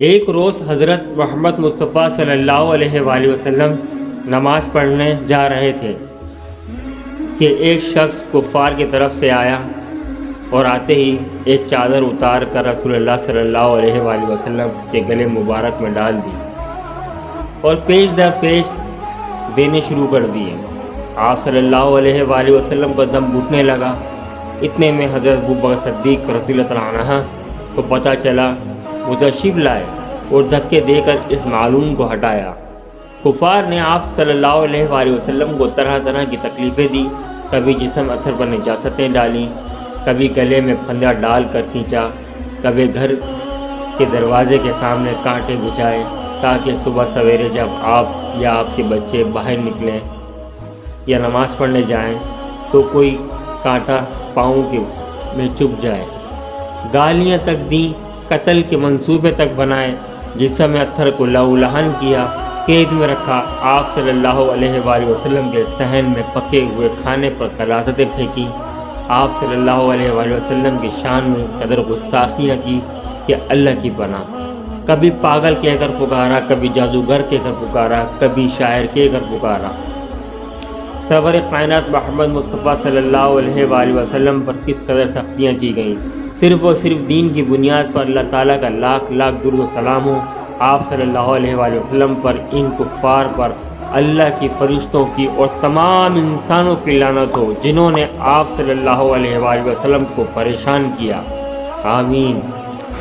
ایک روز حضرت محمد مصطفیٰ صلی اللہ علیہ وآلہ وسلم نماز پڑھنے جا رہے تھے کہ ایک شخص کفار کی طرف سے آیا اور آتے ہی ایک چادر اتار کر رسول اللہ صلی اللہ علیہ وآلہ وسلم کے گلے مبارک میں ڈال دی اور پیش در پیش دینے شروع کر دیے۔ آپ صلی اللہ علیہ وآلہ وسلم کا دم گھٹنے لگا۔ اتنے میں حضرت ابوبکر صدیق رضی اللہ تعالیٰ عنہ کو پتہ چلا، وہ تشریف لائے اور دھکے دے کر اس معلوم کو ہٹایا۔ کفار نے آپ صلی اللہ علیہ وآلہ وسلم کو طرح طرح کی تکلیفیں دی، کبھی جسم اثر پر نجاستیں ڈالیں، کبھی گلے میں پھندا ڈال کر کھینچا، کبھی گھر کے دروازے کے سامنے کانٹے بچھائے تاکہ صبح سویرے جب آپ یا آپ کے بچے باہر نکلیں یا نماز پڑھنے جائیں تو کوئی کانٹا پاؤں میں چبھ جائے۔ گالیاں تک دیں، قتل کے منصوبے تک بنائے، جسم اتھر کو لہو لہن کیا، قید میں رکھا۔ آپ صلی اللہ علیہ وآلہ وسلم کے صحن میں پکے ہوئے کھانے پر غلاظتیں پھینکی۔ آپ صلی اللہ علیہ وآلہ وسلم کی شان میں قدر گستاخیاں کی کہ اللہ کی پناہ۔ کبھی پاگل کہہ کر پکارا، کبھی جادوگر کہہ کر پکارا، کبھی شاعر کہہ کر پکارا۔ سرور کائنات محمد مصطفیٰ صلی اللہ علیہ وآلہ وسلم پر کس قدر سختیاں کی گئیں۔ صرف اور صرف دین کی بنیاد پر اللہ تعالیٰ کا لاکھ لاکھ درود و سلام ہو آپ صلی اللہ علیہ وآلہ وسلم پر، ان کفار پر اللہ کی، فرشتوں کی اور تمام انسانوں کی لعنت ہو جنہوں نے آپ صلی اللہ علیہ وآلہ وسلم کو پریشان کیا۔ آمین۔